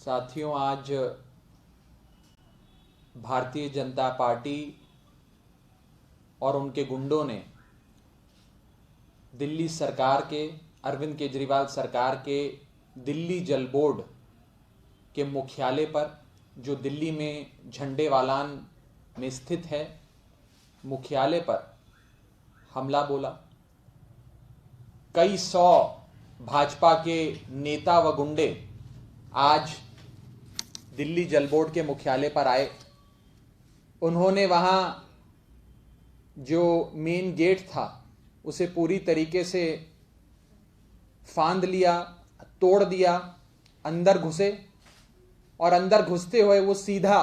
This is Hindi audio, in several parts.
साथियों, आज भारतीय जनता पार्टी और उनके गुंडों ने दिल्ली सरकार के, अरविंद केजरीवाल सरकार के दिल्ली जल बोर्ड के मुख्यालय पर, जो दिल्ली में झंडेवालान में स्थित है, मुख्यालय पर हमला बोला। कई सौ भाजपा के नेता व गुंडे आज दिल्ली जल बोर्ड के मुख्यालय पर आए। उन्होंने वहां जो मेन गेट था उसे पूरी तरीके से फांद लिया, तोड़ दिया, अंदर घुसे और अंदर घुसते हुए वो सीधा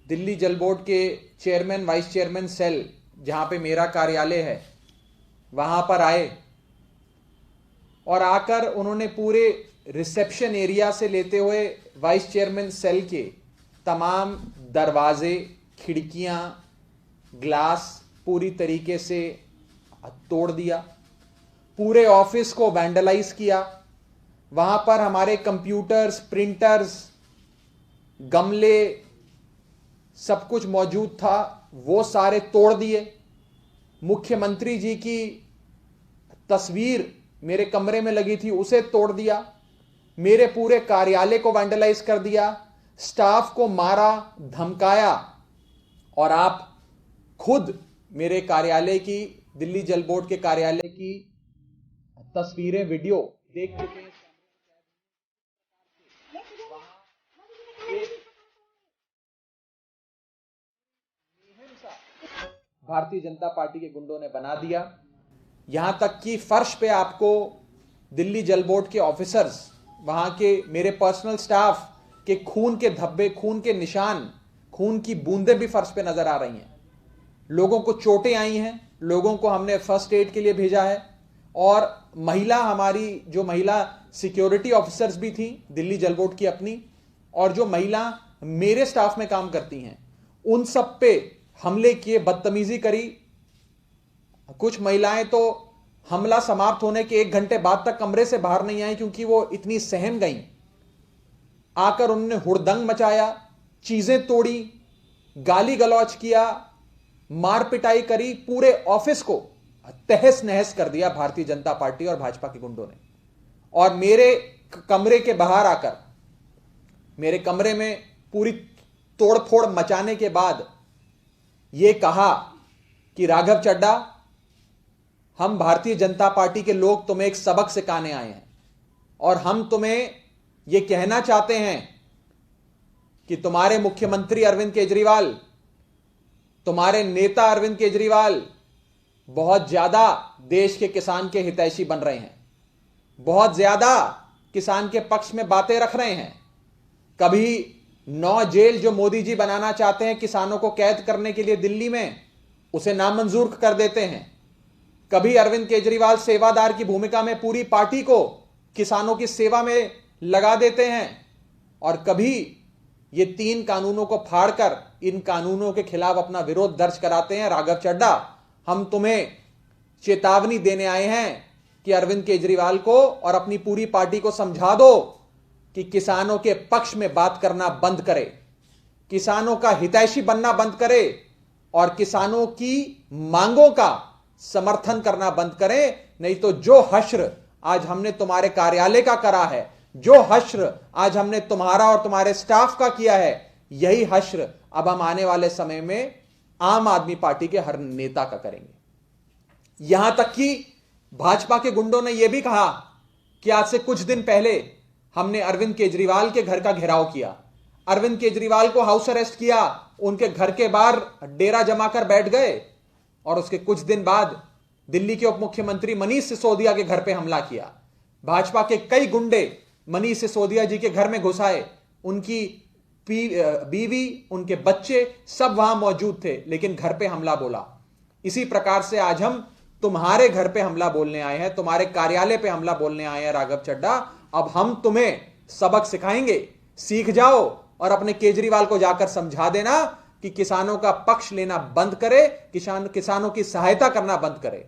दिल्ली जल बोर्ड के चेयरमैन, वाइस चेयरमैन सेल, जहां पे मेरा कार्यालय है, वहां पर आए और आकर उन्होंने पूरे रिसेप्शन एरिया से लेते हुए वाइस चेयरमैन सेल के तमाम दरवाजे, खिड़कियां, ग्लास पूरी तरीके से तोड़ दिया। पूरे ऑफिस को वैंडलाइज किया। वहां पर हमारे कंप्यूटर्स, प्रिंटर्स, गमले, सब कुछ मौजूद था, वो सारे तोड़ दिए। मुख्यमंत्री जी की तस्वीर मेरे कमरे में लगी थी, उसे तोड़ दिया। मेरे पूरे कार्यालय को वैंडलाइज कर दिया। स्टाफ को मारा, धमकाया और आप खुद मेरे कार्यालय की, दिल्ली जल बोर्ड के कार्यालय की तस्वीरें, वीडियो देख चुके हैं। भारतीय जनता पार्टी के गुंडों ने बना दिया। यहां तक कि फर्श पे आपको दिल्ली जल बोर्ड के ऑफिसर्स, वहां के मेरे पर्सनल स्टाफ के खून के धब्बे, खून के निशान, खून की बूंदें भी फर्श पे नजर आ रही हैं। लोगों को चोटें आई हैं, लोगों को हमने फर्स्ट एड के लिए भेजा है। और महिला, हमारी जो महिला सिक्योरिटी ऑफिसर्स भी थी दिल्ली जल बोर्ड की अपनी, और जो महिला मेरे स्टाफ में काम करती हैं, उन सब पे हमले किए, बदतमीजी करी। कुछ महिलाएं तो हमला समाप्त होने के 1 घंटे बाद तक कमरे से बाहर नहीं आई, क्योंकि वो इतनी सहम गई। आकर उन्होंने हुड़दंग मचाया, चीजें तोड़ी, गाली गलौज किया, मार पिटाई करी, पूरे ऑफिस को तहस नहस कर दिया भारतीय जनता पार्टी और भाजपा के गुंडों ने। और मेरे कमरे के बाहर आकर, मेरे कमरे में पूरी तोड़फोड़ मचाने के बाद यह कहा कि राघव चड्ढा, हम भारतीय जनता पार्टी के लोग तुम्हें एक सबक सिखाने आए हैं और हम तुम्हें यह कहना चाहते हैं कि तुम्हारे मुख्यमंत्री अरविंद केजरीवाल, तुम्हारे नेता अरविंद केजरीवाल बहुत ज्यादा देश के किसान के हितैषी बन रहे हैं, बहुत ज्यादा किसान के पक्ष में बातें रख रहे हैं। कभी 9 जेल जो मोदी जी बनाना चाहते हैं किसानों को कैद करने के लिए दिल्ली में, उसे नामंजूर कर देते हैं। कभी अरविंद केजरीवाल सेवादार की भूमिका में पूरी पार्टी को किसानों की सेवा में लगा देते हैं, और कभी ये 3 कानूनों को फाड़कर इन कानूनों के खिलाफ अपना विरोध दर्ज कराते हैं। राघव चड्ढा, हम तुम्हें चेतावनी देने आए हैं कि अरविंद केजरीवाल को और अपनी पूरी पार्टी को समझा दो कि किसानों के पक्ष में बात करना बंद करे, किसानों का हितैषी बनना बंद करे और किसानों की मांगों का समर्थन करना बंद करें। नहीं तो जो हश्र आज हमने तुम्हारे कार्यालय का करा है, जो हश्र आज हमने तुम्हारा और तुम्हारे स्टाफ का किया है, यही हश्र अब हम आने वाले समय में आम आदमी पार्टी के हर नेता का करेंगे। यहां तक कि भाजपा के गुंडों ने यह भी कहा कि आज से कुछ दिन पहले हमने अरविंद केजरीवाल के घर का घेराव किया, अरविंद केजरीवाल को हाउस अरेस्ट किया, उनके घर के बाहर डेरा जमाकर बैठ गए, और उसके कुछ दिन बाद दिल्ली के उप मुख्यमंत्री मनीष सिसोदिया के घर पे हमला किया। भाजपा के कई गुंडे मनीष सिसोदिया जी के घर में घुस आए, उनकी बीवी, उनके बच्चे सब वहां मौजूद थे, लेकिन घर पे हमला बोला। इसी प्रकार से आज हम तुम्हारे घर पे हमला बोलने आए हैं, तुम्हारे कार्यालय पे हमला बोलने आए हैं। राघव चड्ढा, अब हम तुम्हें सबक सिखाएंगे, सीख जाओ और अपने केजरीवाल को जाकर समझा देना कि किसानों का पक्ष लेना बंद करे, किसानों की सहायता करना बंद करे।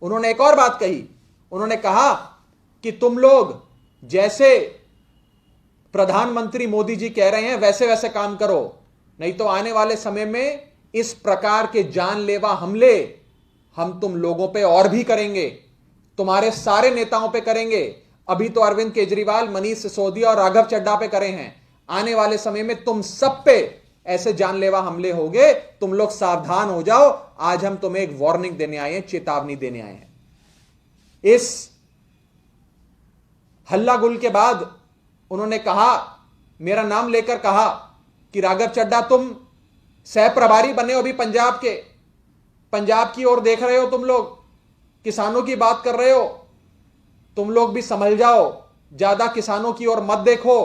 उन्होंने एक और बात कही, उन्होंने कहा कि तुम लोग जैसे प्रधानमंत्री मोदी जी कह रहे हैं वैसे वैसे काम करो, नहीं तो आने वाले समय में इस प्रकार के जानलेवा हमले हम तुम लोगों पे और भी करेंगे, तुम्हारे सारे नेताओं पे करेंगे। अभी तो अरविंद केजरीवाल, मनीष सिसोदिया और राघव चड्ढा पे करे हैं, आने वाले समय में तुम सब पे ऐसे जानलेवा हमले होंगे, तुम लोग सावधान हो जाओ। आज हम तुम्हें एक वार्निंग देने आए हैं, चेतावनी देने आए हैं। इस हल्ला गुल के बाद उन्होंने कहा, मेरा नाम लेकर कहा कि राघव चड्ढा तुम सह प्रभारी बने हो अभी पंजाब के, पंजाब की ओर देख रहे हो, तुम लोग किसानों की बात कर रहे हो, तुम लोग भी संभल जाओ, ज्यादा किसानों की ओर मत देखो।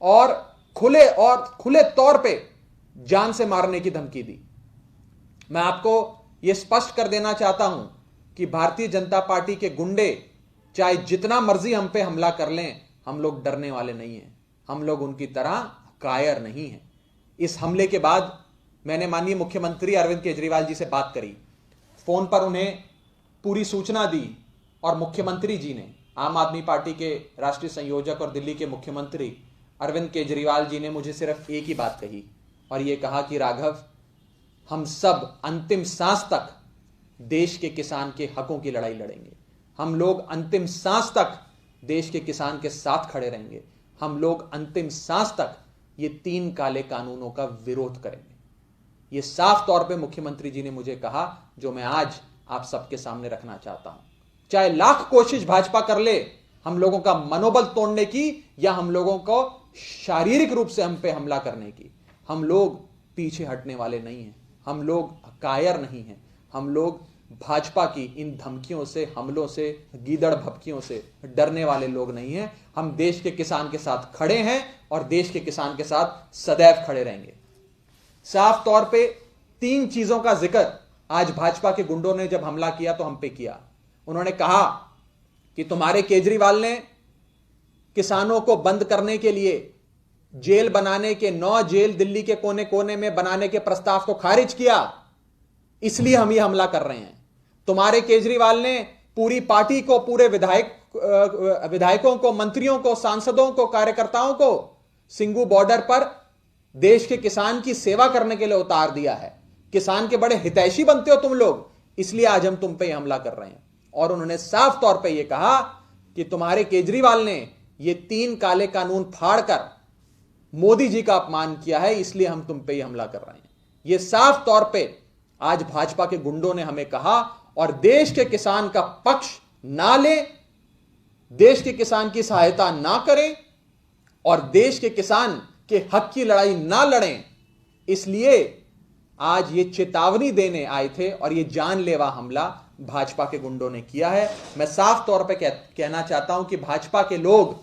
और खुले तौर पे जान से मारने की धमकी दी। मैं आपको यह स्पष्ट कर देना चाहता हूं कि भारतीय जनता पार्टी के गुंडे चाहे जितना मर्जी हम पे हमला कर लें, हम लोग डरने वाले नहीं हैं, हम लोग उनकी तरह कायर नहीं हैं। इस हमले के बाद मैंने माननीय मुख्यमंत्री अरविंद केजरीवाल जी से बात करी, फोन पर उन्हें पूरी सूचना दी और मुख्यमंत्री जी ने, आम आदमी पार्टी के राष्ट्रीय संयोजक और दिल्ली के मुख्यमंत्री अरविंद केजरीवाल जी ने मुझे सिर्फ एक ही बात कही और यह कहा कि राघव, हम सब अंतिम सांस तक देश के किसान के हकों की लड़ाई लड़ेंगे, हम लोग अंतिम सांस तक देश के किसान के साथ खड़े रहेंगे, हम लोग अंतिम सांस तक ये 3 काले कानूनों का विरोध करेंगे। ये साफ तौर पे मुख्यमंत्री जी ने मुझे कहा, जो मैं आज आप सबके सामने रखना चाहता हूं। चाहे लाख कोशिश भाजपा कर ले हम लोगों का मनोबल तोड़ने की या हम लोगों को शारीरिक रूप से हम पे हमला करने की, हम लोग पीछे हटने वाले नहीं हैं, हम लोग कायर नहीं हैं, हम लोग भाजपा की इन धमकियों से, हमलों से, गीदड़ भभकियों से डरने वाले लोग नहीं हैं। हम देश के किसान के साथ खड़े हैं और देश के किसान के साथ सदैव खड़े रहेंगे। साफ तौर पे 3 चीजों का जिक्र आज भाजपा के गुंडों ने जब हमला किया तो हम पे किया। उन्होंने कहा कि तुम्हारे केजरीवाल ने किसानों को बंद करने के लिए जेल बनाने के 9 जेल दिल्ली के कोने कोने में बनाने के प्रस्ताव को खारिज किया, इसलिए हम ये हमला कर रहे हैं। तुम्हारे केजरीवाल ने पूरी पार्टी को, पूरे विधायकों को, मंत्रियों को, सांसदों को, कार्यकर्ताओं को सिंगू बॉर्डर पर देश के किसान की सेवा करने के लिए उतार दिया है। किसान के बड़े हितैषी बनते हो तुम लोग, इसलिए आज हम तुम पे हमला कर रहे हैं। और उन्होंने साफ तौर पे यह कहा कि तुम्हारे केजरीवाल ने ये 3 काले कानून फाड़कर मोदी जी का अपमान किया है, इसलिए हम तुम पे हमला कर रहे हैं। यह साफ तौर पे आज भाजपा के गुंडों ने हमें कहा और देश के किसान का पक्ष ना ले, देश के किसान की सहायता ना करें और देश के किसान के हक की लड़ाई ना लड़ें, इसलिए आज ये चेतावनी देने आए थे और ये जानलेवा हमला भाजपा के गुंडों ने किया है। मैं साफ तौर पे कहना चाहता हूं कि भाजपा के लोग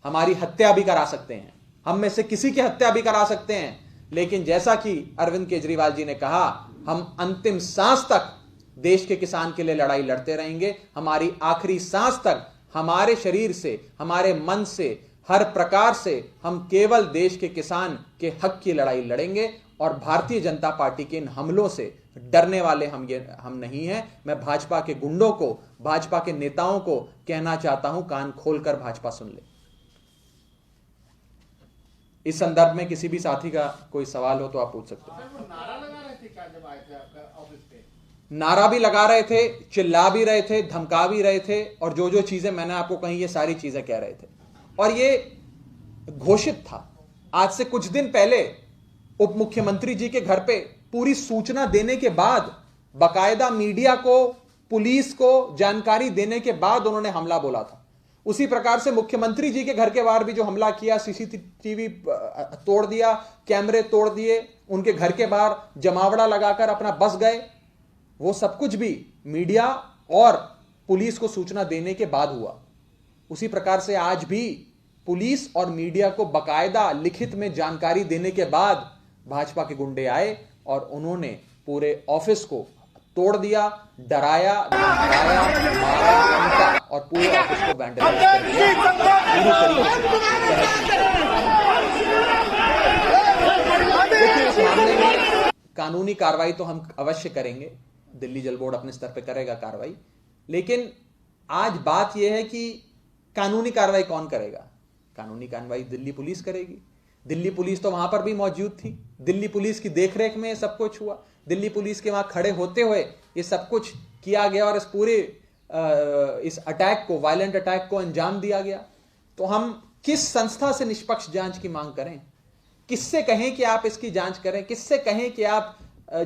हमारी हत्या भी करा सकते हैं, हम में से किसी की हत्या भी करा सकते हैं, लेकिन जैसा कि अरविंद केजरीवाल जी ने कहा, हम अंतिम सांस तक देश के किसान के लिए लड़ाई लड़ते रहेंगे। हमारी आखिरी सांस तक हमारे शरीर से, हमारे मन से, हर प्रकार से हम केवल देश के किसान के हक की लड़ाई लड़ेंगे और भारतीय जनता पार्टी के इन हमलों से डरने वाले हम नहीं हैं। मैं भाजपा के गुंडों को, भाजपा के नेताओं को कहना चाहता हूं, कान खोलकर भाजपा सुन ले। इस संदर्भ में किसी भी साथी का कोई सवाल हो तो आप पूछ सकते हैं। नारा लगा रहे थे क्या जब आए थे आपका ऑफिस पे? नारा भी लगा रहे थे, चिल्ला भी रहे थे, धमका भी रहे थे और जो जो चीजें मैंने आपको कही ये सारी चीजें कह रहे थे। और ये घोषित था। आज से कुछ दिन पहले उप मुख्यमंत्री जी के घर पे पूरी सूचना देने के बाद, बाकायदा मीडिया को, पुलिस को जानकारी देने के बाद उन्होंने हमला बोला था। उसी प्रकार से मुख्यमंत्री जी के घर के बाहर भी जो हमला किया, सीसीटीवी तोड़ दिया, कैमरे तोड़ दिए, उनके घर के बाहर जमावड़ा लगाकर अपना बस गए, वो सब कुछ भी मीडिया और पुलिस को सूचना देने के बाद हुआ। उसी प्रकार से आज भी पुलिस और मीडिया को बाकायदा लिखित में जानकारी देने के बाद भाजपा के गुंडे आए और उन्होंने पूरे ऑफिस को तोड़ दिया, डराया, धमकाया, मारा, पीटा और पूरे ऑफिस को वैंडलाइज कर दिया। पूरी तरीके से इस मामले में कानूनी कार्रवाई तो हम अवश्य करेंगे, दिल्ली जल बोर्ड अपने स्तर पर करेगा कार्रवाई, लेकिन आज बात यह है कि कानूनी कार्रवाई कौन करेगा? कानूनी कार्रवाई दिल्ली पुलिस करेगी। दिल्ली पुलिस तो वहां पर भी मौजूद थी, दिल्ली पुलिस की देखरेख में ये सब कुछ हुआ, दिल्ली पुलिस के वहां खड़े होते हुए ये सब कुछ किया गया और इस पूरे इस अटैक को, वायलेंट अटैक को अंजाम दिया गया। तो हम किस संस्था से निष्पक्ष जांच की मांग करें? किससे कहें कि आप इसकी जांच करें? किससे कहें कि आप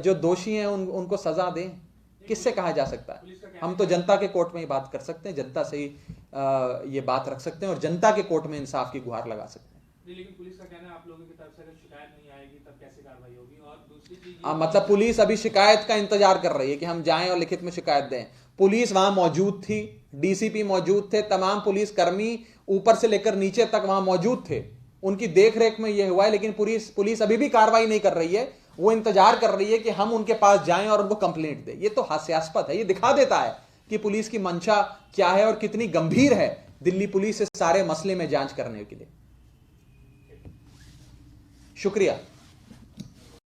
जो दोषी हैं उनको सजा दें? किससे कहा जा सकता है? हम तो जनता के कोर्ट में ही बात कर सकते हैं, जनता से ही ये बात रख सकते हैं और जनता के कोर्ट में इंसाफ की गुहार लगा सकते हैं। लेकिन पुलिस का कहना है आप लोगों की तरफ से अगर शिकायत नहीं आएगी तब कैसे कार्रवाई होगी? और दूसरी चीज मतलब पुलिस अभी शिकायत का इंतजार कर रही है कि हम जाएं और लिखित में शिकायत दें। पुलिस वहां मौजूद थी, डीसीपी मौजूद थे, तमाम पुलिस कर्मी ऊपर से लेकर नीचे तक वहां मौजूद थे, उनकी देखरेख में यह हुआ है। लेकिन पुलिस अभी भी कार्रवाई नहीं कर रही है, वो इंतजार कर रही है कि हम उनके पास जाएं और उनको कंप्लेंट दें। ये तो हास्यास्पद है, ये दिखा देता है कि पुलिस की मंशा क्या है और कितनी गंभीर है दिल्ली पुलिस इस सारे मसले में जांच करने के लिए। शुक्रिया।